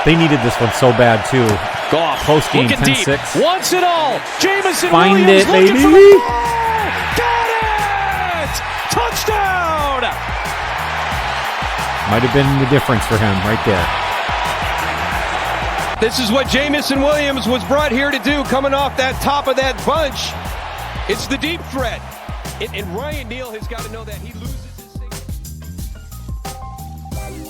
They needed this one so bad, too. Goff, Post game, looking 10-6. deep, wants it all. Jameson Find Williams it, looking baby. for the ball. Got it! Touchdown! Might have been the difference for him right there. This is what Jameson Williams was brought here to do, coming off that top of that bunch. It's the deep threat. And Ryan Neal has got to know that he loses his safety.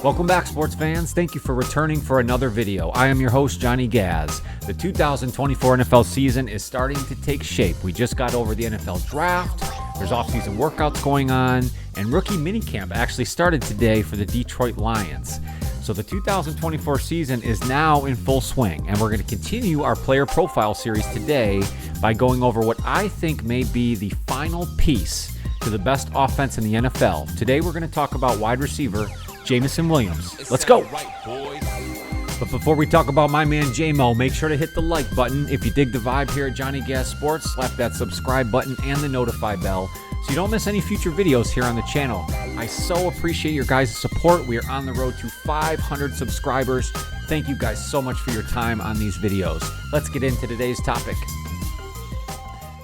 Welcome back, sports fans. Thank you for returning for another video. I am your host, Johnny Gaz. The 2024 NFL season is starting to take shape. We just got over the NFL draft. There's offseason workouts going on, and rookie minicamp actually started today for the Detroit Lions. So the 2024 season is now in full swing, and we're going to continue our player profile series today by going over what I think may be the final piece to the best offense in the NFL. Today we're going to talk about wide receiver Jameson Williams. Let's go. But before we talk about my man Jamo, make sure to hit the like button. If you dig the vibe here at Johnny Gas Sports, slap that subscribe button and the notify bell so you don't miss any future videos here on the channel. I so appreciate your guys' support. We are on the road to 500 subscribers. Thank you guys so much for your time on these videos. Let's get into today's topic.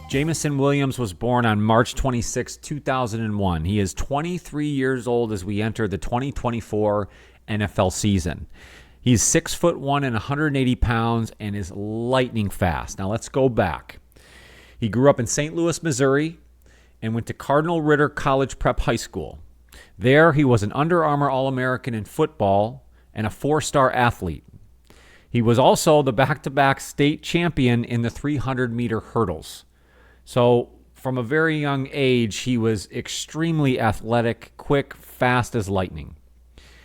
Jameson Williams was born on March 26, 2001. He is 23 years old as we enter the 2024 NFL season. He's 6'1" and 180 pounds and is lightning fast. Now let's go back. He grew up in St. Louis, Missouri, and went to Cardinal Ritter College Prep High School. There, he was an Under Armour All-American in football and a 4-star athlete. He was also the back-to-back state champion in the 300-meter hurdles. So from a very young age, he was extremely athletic, quick, fast as lightning.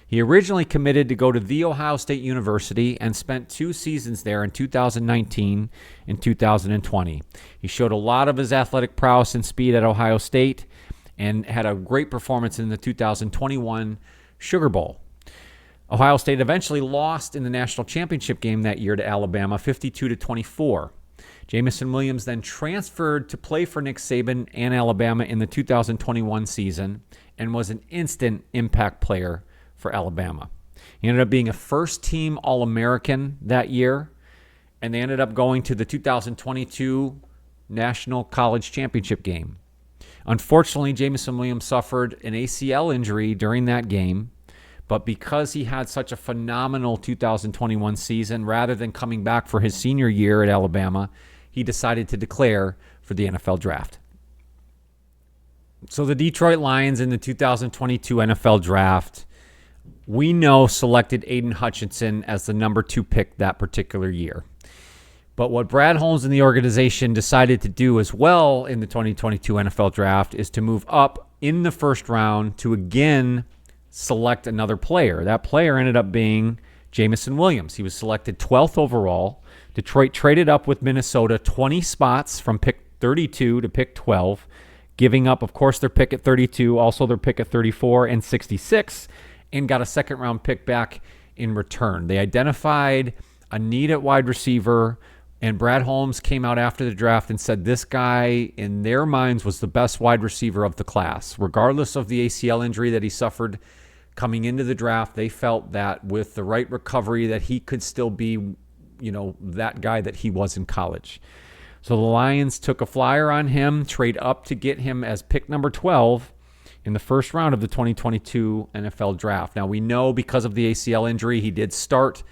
He originally committed to go to The Ohio State University and spent 2 seasons there in 2019 and 2020. He showed a lot of his athletic prowess and speed at Ohio State and had a great performance in the 2021 Sugar Bowl. Ohio State eventually lost in the national championship game that year to Alabama, 52-24. Jameson Williams then transferred to play for Nick Saban and Alabama in the 2021 season and was an instant impact player for Alabama. He ended up being a first-team All-American that year, and they ended up going to the 2022 National College Championship game. Unfortunately, Jameson Williams suffered an ACL injury during that game, but because he had such a phenomenal 2021 season, rather than coming back for his senior year at Alabama, he decided to declare for the NFL draft. So the Detroit Lions in the 2022 NFL draft, we know, selected Aiden Hutchinson as the number 2 pick that particular year. But what Brad Holmes and the organization decided to do as well in the 2022 NFL draft is to move up in the first round to again select another player. That player ended up being Jameson Williams. He was selected 12th overall. Detroit traded up with Minnesota 20 spots from pick 32 to pick 12, giving up, of course, their pick at 32, also their pick at 34 and 66, and got a second-round pick back in return. They identified a need at wide receiver, and Brad Holmes came out after the draft and said this guy, in their minds, was the best wide receiver of the class. Regardless of the ACL injury that he suffered coming into the draft, they felt that with the right recovery that he could still be, that guy that he was in college. So the Lions took a flyer on him, trade up to get him as pick number 12 in the first round of the 2022 NFL draft. Now, we know because of the ACL injury, he did start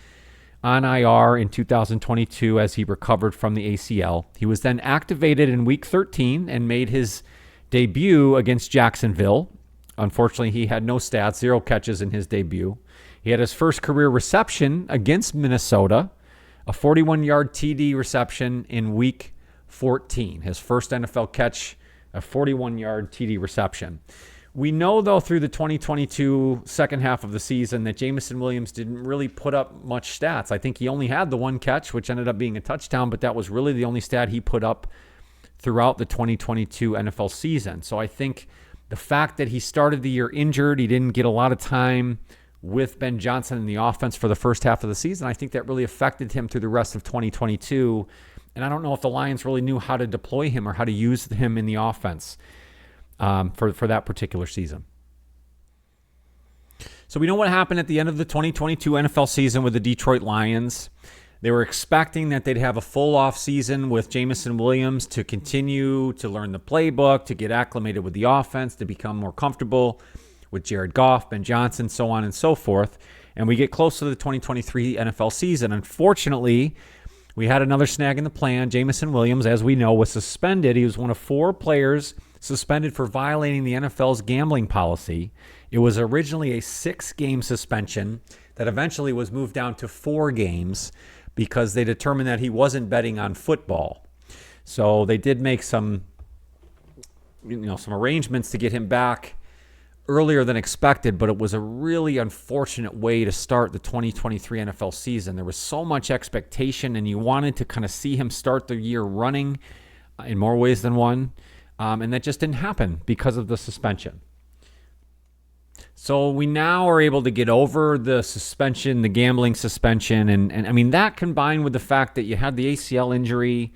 on IR in 2022 as he recovered from the ACL. He was then activated in Week 13 and made his debut against Jacksonville. Unfortunately, he had no stats, 0 catches in his debut. He had his first career reception against Minnesota, a 41-yard TD reception in Week 14. His first NFL catch, a 41-yard TD reception. We know, though, through the 2022 second half of the season that Jameson Williams didn't really put up much stats. I think he only had the 1 catch, which ended up being a touchdown, but that was really the only stat he put up throughout the 2022 NFL season. So I think the fact that he started the year injured, he didn't get a lot of time with Ben Johnson in the offense for the first half of the season, I think that really affected him through the rest of 2022. And I don't know if the Lions really knew how to deploy him or how to use him in the offense for that particular season. So we know what happened at the end of the 2022 NFL season with the Detroit Lions. They were expecting that they'd have a full off season with Jameson Williams to continue to learn the playbook, to get acclimated with the offense, to become more comfortable with Jared Goff, Ben Johnson, so on and so forth. And we get close to the 2023 NFL season. Unfortunately, we had another snag in the plan. Jameson Williams, as we know, was suspended. He was one of 4 players suspended for violating the NFL's gambling policy. It was originally a 6-game suspension that eventually was moved down to 4 games because they determined that he wasn't betting on football. So they did make some arrangements to get him back earlier than expected, but it was a really unfortunate way to start the 2023 NFL season. There was so much expectation, and you wanted to kind of see him start the year running in more ways than one, and that just didn't happen because of the suspension. So we now are able to get over the suspension, the gambling suspension, and I mean, that combined with the fact that you had the ACL injury,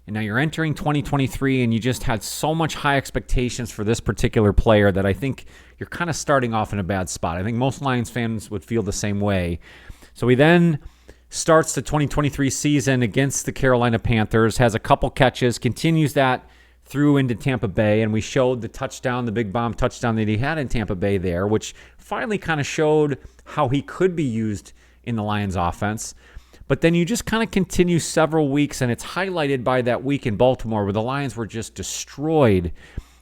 and now you're entering 2023, and you just had so much high expectations for this particular player that I think you're kind of starting off in a bad spot. I think most Lions fans would feel the same way. So he then starts the 2023 season against the Carolina Panthers, has a couple catches, continues that through into Tampa Bay, and we showed the touchdown, the big bomb touchdown that he had in Tampa Bay there, which finally kind of showed how he could be used in the Lions offense. But then you just kind of continue several weeks, and it's highlighted by that week in Baltimore where the Lions were just destroyed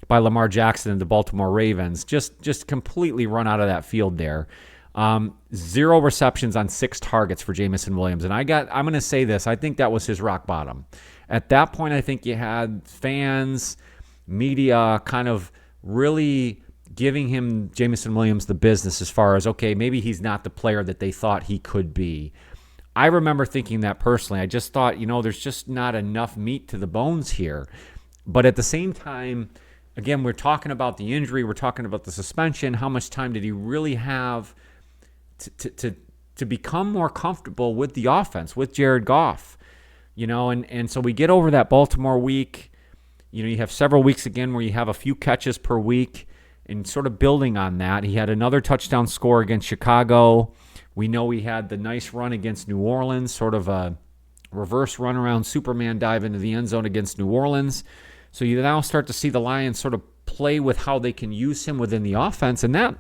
by Lamar Jackson and the Baltimore Ravens. Just completely run out of that field there. 0 receptions on 6 targets for Jameson Williams. And I'm going to say this, I think that was his rock bottom. At that point, I think you had fans, media kind of really giving him, Jameson Williams, the business as far as, okay, maybe he's not the player that they thought he could be. I remember thinking that personally. I just thought, there's just not enough meat to the bones here. But at the same time, again, we're talking about the injury, we're talking about the suspension. How much time did he really have to become more comfortable with the offense, with Jared Goff? And so we get over that Baltimore week. You have several weeks again where you have a few catches per week, and sort of building on that. He had another touchdown score against Chicago. We know he had the nice run against New Orleans, sort of a reverse run around Superman dive into the end zone against New Orleans. So you now start to see the Lions sort of play with how they can use him within the offense, and that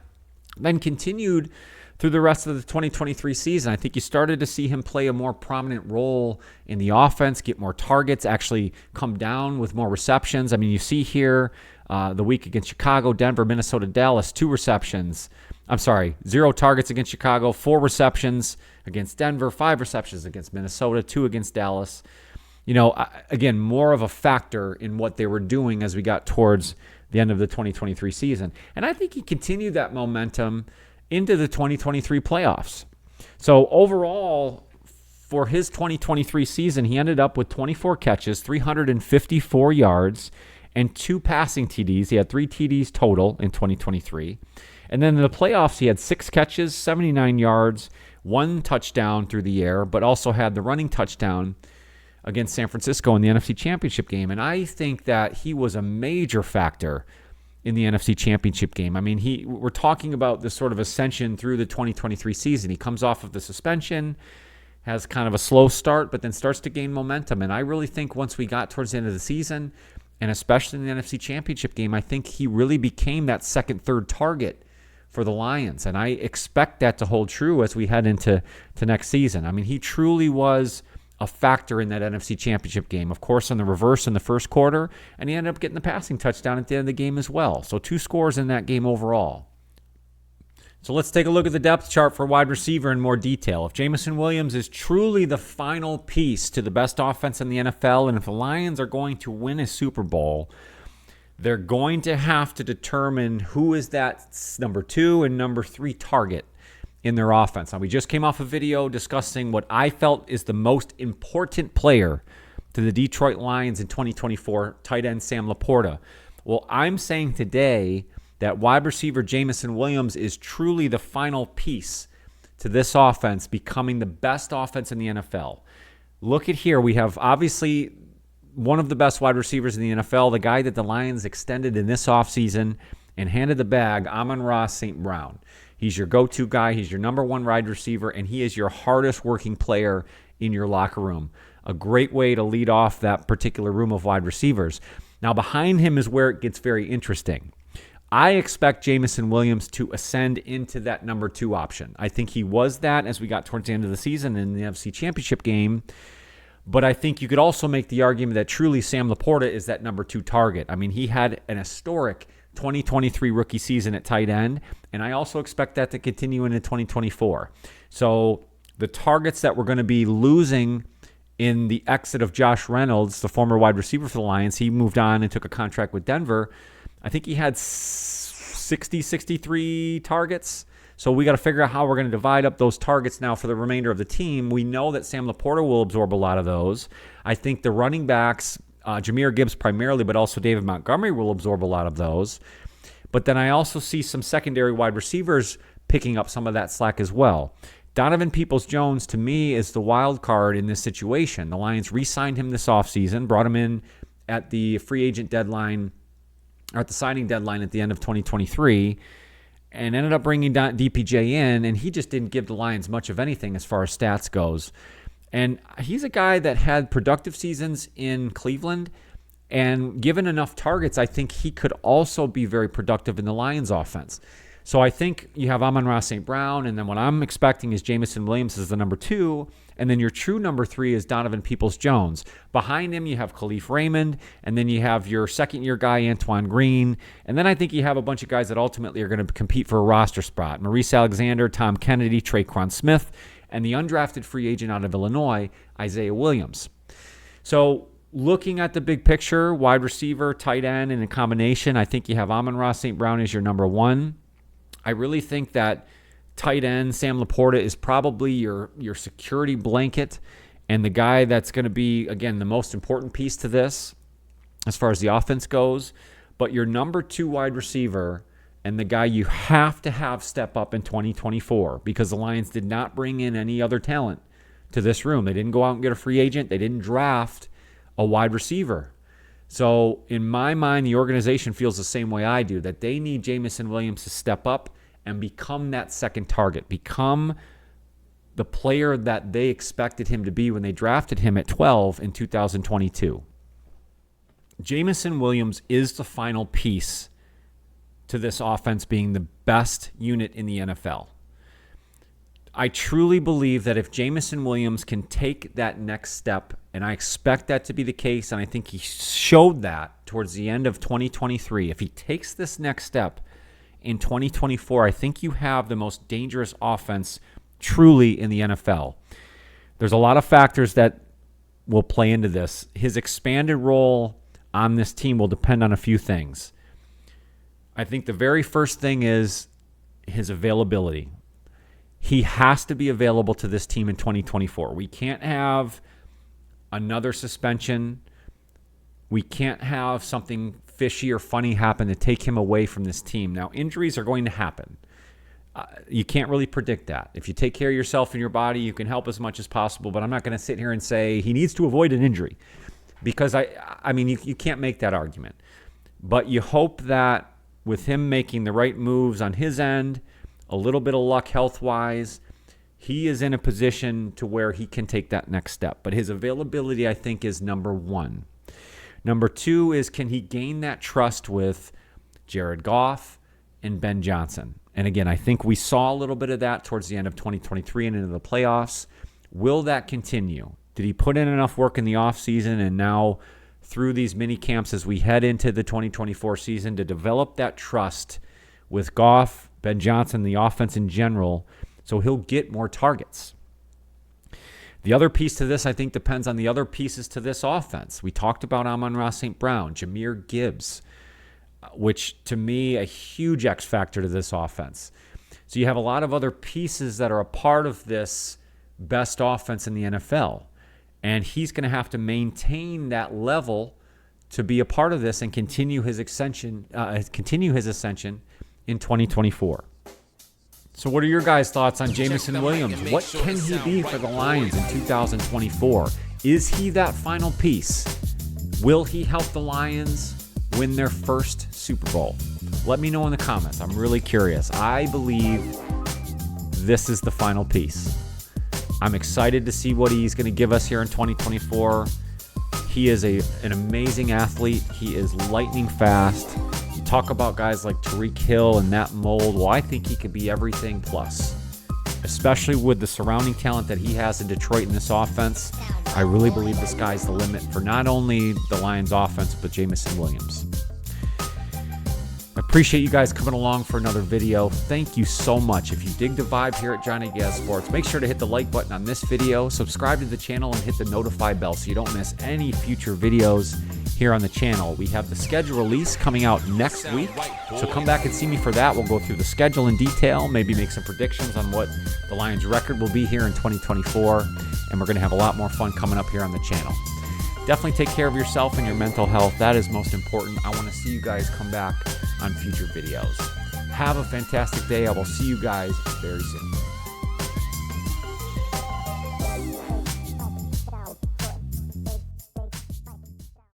then continued through the rest of the 2023 season. I think you started to see him play a more prominent role in the offense, get more targets, actually come down with more receptions. I mean, you see here the week against Chicago, Denver, Minnesota, Dallas, 0 targets against Chicago, 4 receptions against Denver, 5 receptions against Minnesota, 2 against Dallas. Again, more of a factor in what they were doing as we got towards the end of the 2023 season. And I think he continued that momentum into the 2023 playoffs. So overall, for his 2023 season, he ended up with 24 catches, 354 yards, and 2 passing TDs. He had 3 TDs total in 2023. And then in the playoffs, he had 6 catches, 79 yards, 1 touchdown through the air, but also had the running touchdown against San Francisco in the NFC Championship game. And I think that he was a major factor in the NFC Championship game. I mean, we're talking about this sort of ascension through the 2023 season. He comes off of the suspension, has kind of a slow start, but then starts to gain momentum. And I really think once we got towards the end of the season, and especially in the NFC Championship game, I think he really became that second, third target for the Lions. And I expect that to hold true as we head into next season. I mean, he truly was a factor in that NFC Championship game. Of course, on the reverse in the first quarter, and he ended up getting the passing touchdown at the end of the game as well. So 2 scores in that game overall. So let's take a look at the depth chart for wide receiver in more detail. If Jameson Williams is truly the final piece to the best offense in the NFL, and if the Lions are going to win a Super Bowl, they're going to have to determine who is that number 2 and number 3 target in their offense. Now, we just came off a video discussing what I felt is the most important player to the Detroit Lions in 2024, tight end Sam Laporta. Well, I'm saying today that wide receiver Jameson Williams is truly the final piece to this offense becoming the best offense in the NFL. Look at here. We have obviously one of the best wide receivers in the NFL, the guy that the Lions extended in this offseason and handed the bag, Amon-Ra St. Brown. He's your go-to guy. He's your number one wide receiver, and he is your hardest working player in your locker room. A great way to lead off that particular room of wide receivers. Now, behind him is where it gets very interesting. I expect Jameson Williams to ascend into that number 2 option. I think he was that as we got towards the end of the season in the NFC Championship game. But I think you could also make the argument that truly Sam Laporta is that number 2 target. I mean, he had an historic 2023 rookie season at tight end, and I also expect that to continue into 2024. So the targets that we're going to be losing in the exit of Josh Reynolds, the former wide receiver for the Lions, he moved on and took a contract with Denver. I think he had 63 targets. So we got to figure out how we're going to divide up those targets now for the remainder of the team. We know that Sam Laporta will absorb a lot of those. I think the running backs, Jahmyr Gibbs primarily, but also David Montgomery will absorb a lot of those. But then I also see some secondary wide receivers picking up some of that slack as well. Donovan Peoples-Jones, to me, is the wild card in this situation. The Lions re-signed him this offseason, brought him in at the free agent deadline, or at the signing deadline at the end of 2023, and ended up bringing DPJ in, and he just didn't give the Lions much of anything as far as stats goes. And he's a guy that had productive seasons in Cleveland, and given enough targets, I think he could also be very productive in the Lions offense. So I think you have Amon-Ra St. Brown, and then what I'm expecting is Jameson Williams as the number 2, and then your true number 3 is Donovan Peoples-Jones. Behind him, you have Khalif Raymond, and then you have your second-year guy, Antoine Green, and then I think you have a bunch of guys that ultimately are going to compete for a roster spot. Maurice Alexander, Tom Kennedy, Traquan Smith, and the undrafted free agent out of Illinois, Isaiah Williams. So looking at the big picture, wide receiver, tight end, and a combination, I think you have Amon-Ra St. Brown as your number 1. I really think that tight end Sam Laporta is probably your security blanket and the guy that's going to be, again, the most important piece to this as far as the offense goes. But your number 2 wide receiver and the guy you have to have step up in 2024, because the Lions did not bring in any other talent to this room. They didn't go out and get a free agent. They didn't draft a wide receiver. So in my mind, the organization feels the same way I do, that they need Jameson Williams to step up and become that second target, become the player that they expected him to be when they drafted him at 12 in 2022. Jameson Williams is the final piece to this offense being the best unit in the NFL. I truly believe that if Jameson Williams can take that next step, and I expect that to be the case, and I think he showed that towards the end of 2023, if he takes this next step in 2024, I think you have the most dangerous offense truly in the NFL. There's a lot of factors that will play into this. His expanded role on this team will depend on a few things. I think the very first thing is his availability. He has to be available to this team in 2024. We can't have another suspension. We can't have something fishy or funny happen to take him away from this team. Now, injuries are going to happen. You can't really predict that. If you take care of yourself and your body, you can help as much as possible, but I'm not going to sit here and say he needs to avoid an injury, because I mean, you can't make that argument. But you hope that with him making the right moves on his end, a little bit of luck health-wise, he is in a position to where he can take that next step. But his availability, I think, is number 1. Number 2 is, can he gain that trust with Jared Goff and Ben Johnson? And again, I think we saw a little bit of that towards the end of 2023 and into the playoffs. Will that continue? Did he put in enough work in the offseason and now through these mini camps as we head into the 2024 season to develop that trust with Goff, Ben Johnson, the offense in general, so he'll get more targets? The other piece to this, I think, depends on the other pieces to this offense. We talked about Amon-Ra St. Brown, Jahmyr Gibbs, which to me, a huge X factor to this offense. So you have a lot of other pieces that are a part of this best offense in the NFL. And he's going to have to maintain that level to be a part of this and continue his ascension in 2024. So what are your guys' thoughts on Jameson Williams? What can he be for the Lions in 2024? Is he that final piece? Will he help the Lions win their first Super Bowl? Let me know in the comments. I'm really curious. I believe this is the final piece. I'm excited to see what he's going to give us here in 2024. He is an amazing athlete. He is lightning fast. You talk about guys like Tyreek Hill and that mold. Well, I think he could be everything plus, especially with the surrounding talent that he has in Detroit in this offense. I really believe this guy's the limit for not only the Lions offense, but Jameson Williams. I appreciate you guys coming along for another video. Thank you so much. If you dig the vibe here at Johnny Gas Sports, make sure to hit the like button on this video, subscribe to the channel, and hit the notify bell so you don't miss any future videos here on the channel. We have the schedule release coming out next week, so come back and see me for that. We'll go through the schedule in detail, maybe make some predictions on what the Lions record will be here in 2024, and we're going to have a lot more fun coming up here on the channel. Definitely take care of yourself and your mental health. That is most important. I want to see you guys come back on future videos. Have a fantastic day. I will see you guys very soon.